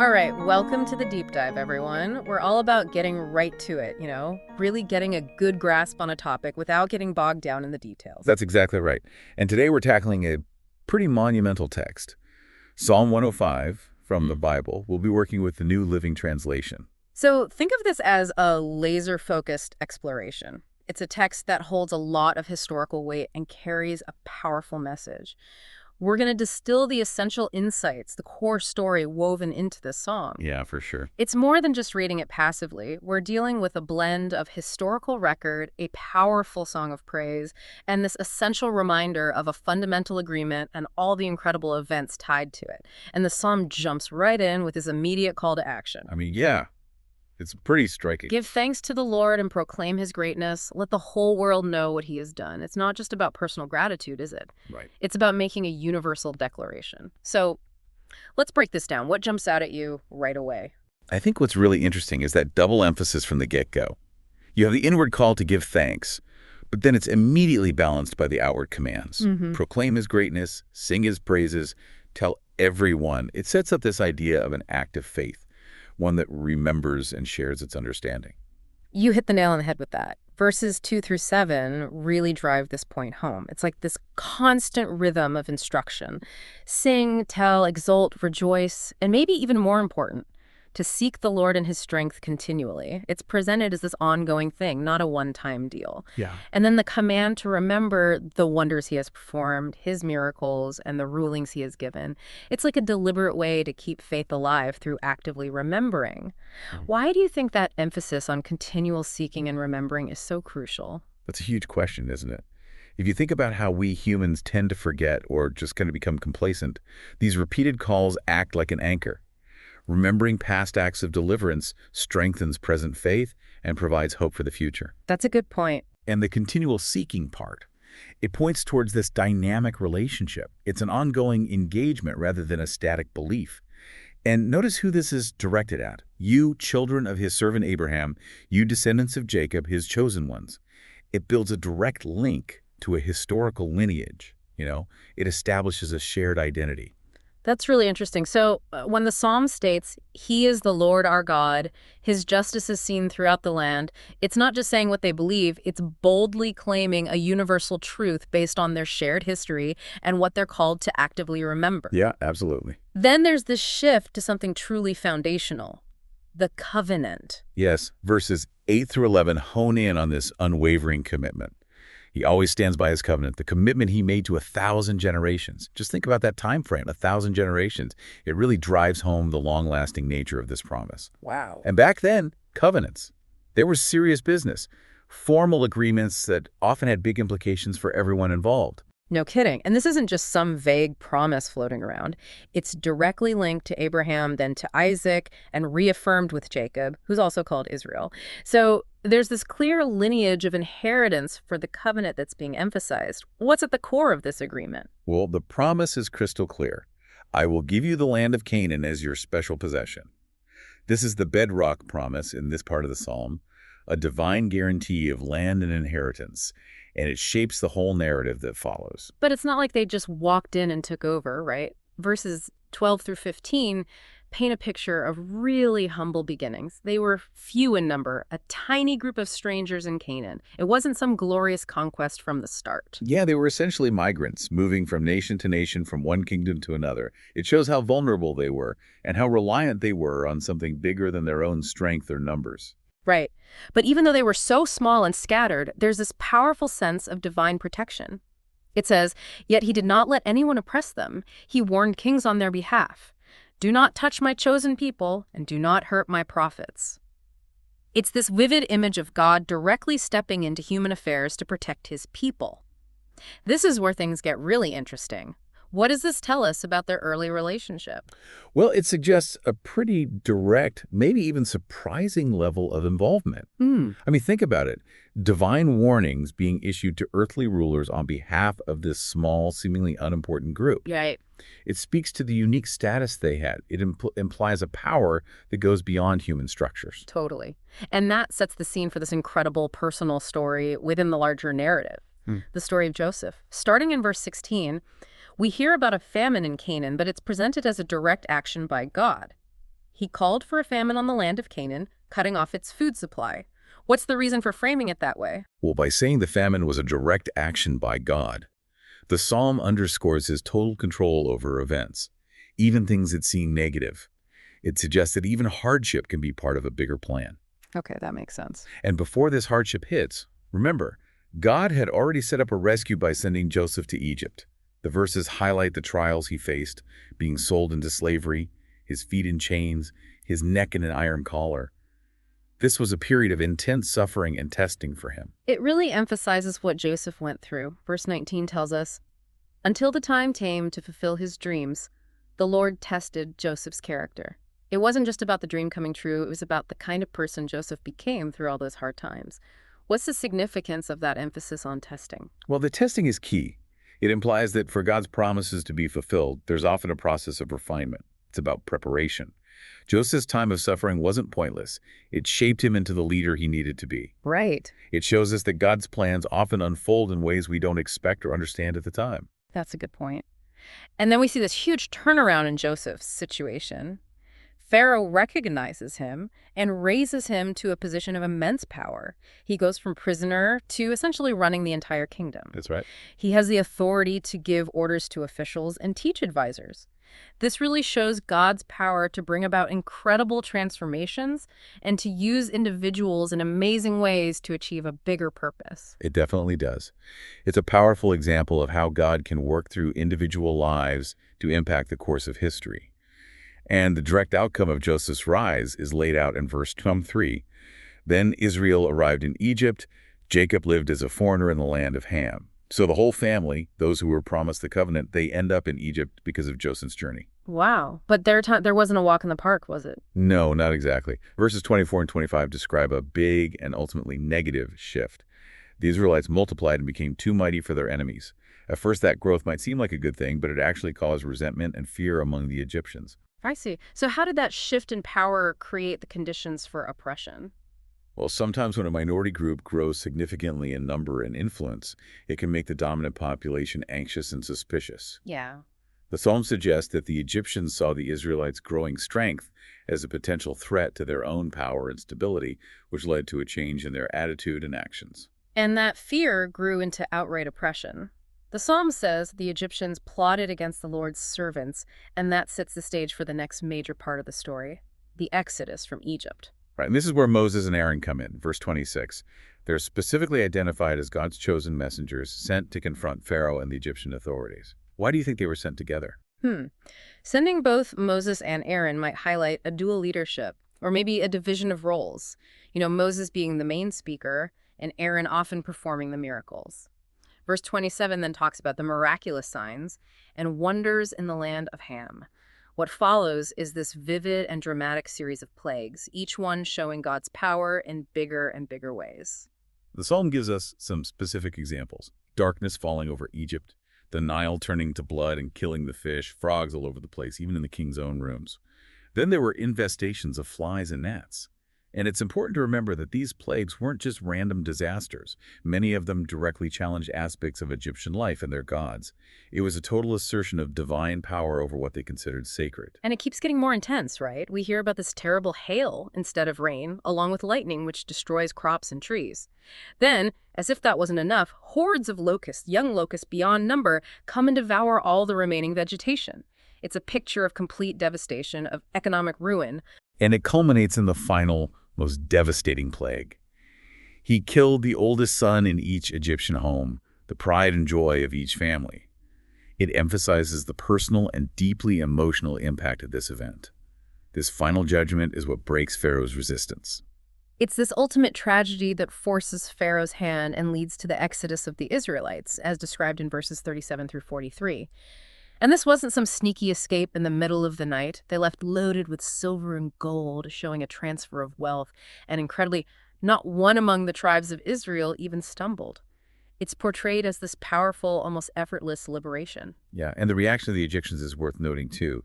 All right, welcome to the deep dive, everyone. We're all about getting right to it, really getting a good grasp on a topic without getting bogged down in the details. That's exactly right. And today we're tackling a pretty monumental text. Psalm 105 from the Bible. We'll be working with the New Living Translation. So think of this as a laser-focused exploration. It's a text that holds a lot of historical weight and carries a powerful message. We're going to distill the essential insights, the core story woven into this song. Yeah, for sure. It's more than just reading it passively. We're dealing with a blend of historical record, a powerful song of praise, and this essential reminder of a fundamental agreement and all the incredible events tied to it. And the psalm jumps right in with his immediate call to action. Yeah, it's pretty striking. Give thanks to the Lord and proclaim his greatness. Let the whole world know what he has done. It's not just about personal gratitude, is it? Right. It's about making a universal declaration. So let's break this down. What jumps out at you right away? I think what's really interesting is that double emphasis from the get-go. You have the inward call to give thanks, but then it's immediately balanced by the outward commands. Proclaim his greatness, sing his praises, tell everyone. It sets up this idea of an act of faith, one that remembers and shares its understanding. You hit the nail on the head with that. Verses 2 through 7 really drive this point home. It's like this constant rhythm of instruction. Sing, tell, exult, rejoice, and maybe even more important, to seek the Lord in his strength continually. It's presented as this ongoing thing, not a one-time deal. Yeah. And then the command to remember the wonders he has performed, his miracles, and the rulings he has given. It's like a deliberate way to keep faith alive through actively remembering. Why do you think that emphasis on continual seeking and remembering is so crucial? That's a huge question, isn't it? If you think about how we humans tend to forget or just kind of become complacent, these repeated calls act like an anchor. Remembering past acts of deliverance strengthens present faith and provides hope for the future. That's a good point. And the continual seeking part, it points towards this dynamic relationship. It's an ongoing engagement rather than a static belief. And notice who this is directed at. You, children of his servant Abraham, you descendants of Jacob, his chosen ones. It builds a direct link to a historical lineage. It establishes a shared identity. That's really interesting. So when the psalm states, he is the Lord our God, his justice is seen throughout the land, it's not just saying what they believe, it's boldly claiming a universal truth based on their shared history and what they're called to actively remember. Yeah, absolutely. Then there's this shift to something truly foundational, the covenant. Yes, verses 8 through 11 hone in on this unwavering commitment. He always stands by his covenant, the commitment he made to 1,000 generations. Just think about that time frame, 1,000 generations. It really drives home the long-lasting nature of this promise. Wow. And back then, covenants, they were serious business, formal agreements that often had big implications for everyone involved. No kidding. And this isn't just some vague promise floating around. It's directly linked to Abraham, then to Isaac, and reaffirmed with Jacob, who's also called Israel. So there's this clear lineage of inheritance for the covenant that's being emphasized. What's at the core of this agreement? Well, the promise is crystal clear. I will give you the land of Canaan as your special possession. This is the bedrock promise in this part of the psalm, a divine guarantee of land and inheritance, and it shapes the whole narrative that follows. But it's not like they just walked in and took over, right? Verses 12 through 15 paint a picture of really humble beginnings. They were few in number, a tiny group of strangers in Canaan. It wasn't some glorious conquest from the start. Yeah, they were essentially migrants, moving from nation to nation, from one kingdom to another. It shows how vulnerable they were and how reliant they were on something bigger than their own strength or numbers. Right. But even though they were so small and scattered, there's this powerful sense of divine protection. It says, "Yet he did not let anyone oppress them. He warned kings on their behalf. Do not touch my chosen people, and do not hurt my prophets." It's this vivid image of God directly stepping into human affairs to protect his people. This is where things get really interesting. What does this tell us about their early relationship? Well, it suggests a pretty direct, maybe even surprising level of involvement. Think about it. Divine warnings being issued to earthly rulers on behalf of this small, seemingly unimportant group. Right. It speaks to the unique status they had. It implies a power that goes beyond human structures. Totally. And that sets the scene for this incredible personal story within the larger narrative, the story of Joseph. Starting in verse 16, we hear about a famine in Canaan, but it's presented as a direct action by God. He called for a famine on the land of Canaan, cutting off its food supply. What's the reason for framing it that way? Well, by saying the famine was a direct action by God, the psalm underscores his total control over events, even things that seem negative. It suggests that even hardship can be part of a bigger plan. Okay, that makes sense. And before this hardship hits, remember, God had already set up a rescue by sending Joseph to Egypt. The verses highlight the trials he faced, being sold into slavery, his feet in chains, his neck in an iron collar. This was a period of intense suffering and testing for him. It really emphasizes what Joseph went through. Verse 19 tells us, "Until the time came to fulfill his dreams, the Lord tested Joseph's character." It wasn't just about the dream coming true, it was about the kind of person Joseph became through all those hard times. What's the significance of that emphasis on testing? Well, the testing is key. It implies that for God's promises to be fulfilled, there's often a process of refinement. It's about preparation. Joseph's time of suffering wasn't pointless. It shaped him into the leader he needed to be. Right. It shows us that God's plans often unfold in ways we don't expect or understand at the time. That's a good point. And then we see this huge turnaround in Joseph's situation. Pharaoh recognizes him and raises him to a position of immense power. He goes from prisoner to essentially running the entire kingdom. That's right. He has the authority to give orders to officials and teach advisors. This really shows God's power to bring about incredible transformations and to use individuals in amazing ways to achieve a bigger purpose. It definitely does. It's a powerful example of how God can work through individual lives to impact the course of history. And the direct outcome of Joseph's rise is laid out in verse 23. Then Israel arrived in Egypt. Jacob lived as a foreigner in the land of Ham. So the whole family, those who were promised the covenant, they end up in Egypt because of Joseph's journey. Wow. But there wasn't a walk in the park, was it? No, not exactly. Verses 24 and 25 describe a big and ultimately negative shift. The Israelites multiplied and became too mighty for their enemies. At first, that growth might seem like a good thing, but it actually caused resentment and fear among the Egyptians. I see. So how did that shift in power create the conditions for oppression? Well, sometimes when a minority group grows significantly in number and influence, it can make the dominant population anxious and suspicious. Yeah. The psalm suggests that the Egyptians saw the Israelites' growing strength as a potential threat to their own power and stability, which led to a change in their attitude and actions. And that fear grew into outright oppression. The psalm says the Egyptians plotted against the Lord's servants, and that sets the stage for the next major part of the story, the Exodus from Egypt. Right, and this is where Moses and Aaron come in, verse 26. They're specifically identified as God's chosen messengers sent to confront Pharaoh and the Egyptian authorities. Why do you think they were sent together? Sending both Moses and Aaron might highlight a dual leadership, or maybe a division of roles. Moses being the main speaker, and Aaron often performing the miracles. Verse 27 then talks about the miraculous signs and wonders in the land of Ham. What follows is this vivid and dramatic series of plagues, each one showing God's power in bigger and bigger ways. The psalm gives us some specific examples. Darkness falling over Egypt, the Nile turning to blood and killing the fish, frogs all over the place, even in the king's own rooms. Then there were infestations of flies and gnats. And it's important to remember that these plagues weren't just random disasters. Many of them directly challenged aspects of Egyptian life and their gods. It was a total assertion of divine power over what they considered sacred. And it keeps getting more intense, right? We hear about this terrible hail instead of rain, along with lightning, which destroys crops and trees. Then, as if that wasn't enough, hordes of locusts, young locusts beyond number, come and devour all the remaining vegetation. It's a picture of complete devastation, of economic ruin. And it culminates in the final, most devastating plague. He killed the oldest son in each Egyptian home, the pride and joy of each family. It emphasizes the personal and deeply emotional impact of this event. This final judgment is what breaks Pharaoh's resistance. It's this ultimate tragedy that forces Pharaoh's hand and leads to the exodus of the Israelites, as described in verses 37 through 43. And this wasn't some sneaky escape in the middle of the night. They left loaded with silver and gold, showing a transfer of wealth. And incredibly, not one among the tribes of Israel even stumbled. It's portrayed as this powerful, almost effortless liberation. Yeah, and the reaction of the Egyptians is worth noting too.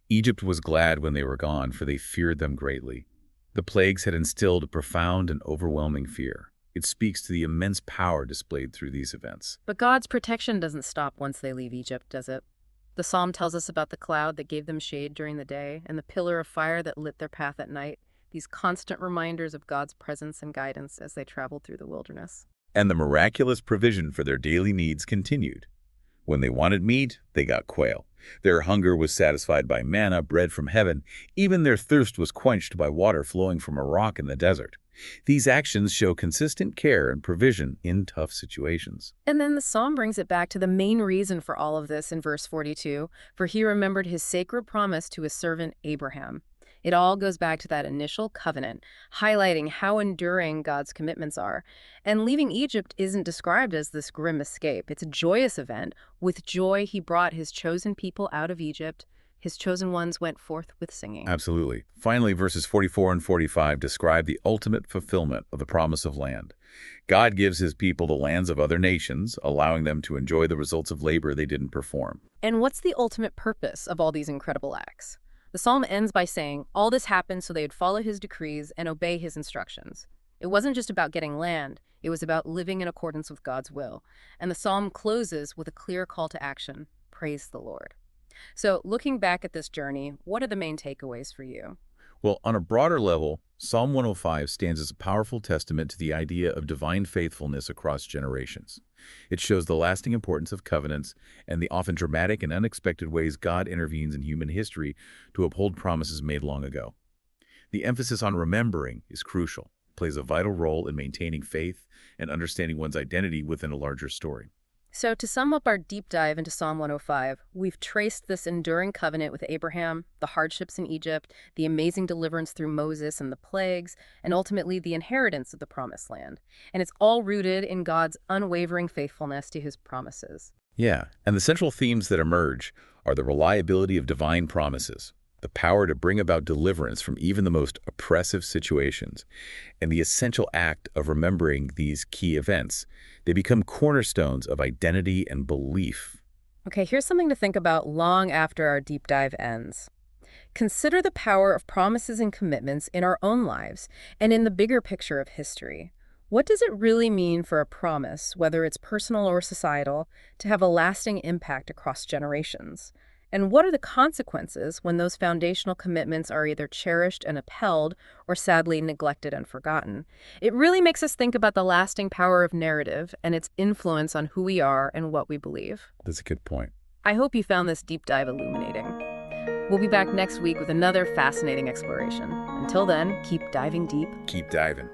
Egypt was glad when they were gone, for they feared them greatly. The plagues had instilled a profound and overwhelming fear. It speaks to the immense power displayed through these events. But God's protection doesn't stop once they leave Egypt, does it? The psalm tells us about the cloud that gave them shade during the day and the pillar of fire that lit their path at night, these constant reminders of God's presence and guidance as they traveled through the wilderness. And the miraculous provision for their daily needs continued. When they wanted meat, they got quail. Their hunger was satisfied by manna, bread from heaven. Even their thirst was quenched by water flowing from a rock in the desert. These actions show consistent care and provision in tough situations. And then the psalm brings it back to the main reason for all of this in verse 42, for he remembered his sacred promise to his servant Abraham. It all goes back to that initial covenant, highlighting how enduring God's commitments are. And leaving Egypt isn't described as this grim escape. It's a joyous event. With joy, he brought his chosen people out of Egypt. His chosen ones went forth with singing. Absolutely. Finally, verses 44 and 45 describe the ultimate fulfillment of the promise of land. God gives his people the lands of other nations, allowing them to enjoy the results of labor they didn't perform. And what's the ultimate purpose of all these incredible acts? The psalm ends by saying, all this happened so they would follow his decrees and obey his instructions. It wasn't just about getting land, it was about living in accordance with God's will. And the psalm closes with a clear call to action, praise the Lord. So looking back at this journey, what are the main takeaways for you? Well, on a broader level, Psalm 105 stands as a powerful testament to the idea of divine faithfulness across generations. It shows the lasting importance of covenants and the often dramatic and unexpected ways God intervenes in human history to uphold promises made long ago. The emphasis on remembering is crucial, plays a vital role in maintaining faith and understanding one's identity within a larger story. So to sum up our deep dive into Psalm 105, we've traced this enduring covenant with Abraham, the hardships in Egypt, the amazing deliverance through Moses and the plagues, and ultimately the inheritance of the promised land. And it's all rooted in God's unwavering faithfulness to his promises. Yeah, and the central themes that emerge are the reliability of divine promises, the power to bring about deliverance from even the most oppressive situations, and the essential act of remembering these key events. They become cornerstones of identity and belief. Okay, here's something to think about long after our deep dive ends. Consider the power of promises and commitments in our own lives and in the bigger picture of history. What does it really mean for a promise, whether it's personal or societal, to have a lasting impact across generations? And what are the consequences when those foundational commitments are either cherished and upheld or sadly neglected and forgotten? It really makes us think about the lasting power of narrative and its influence on who we are and what we believe. That's a good point. I hope you found this deep dive illuminating. We'll be back next week with another fascinating exploration. Until then, keep diving deep. Keep diving.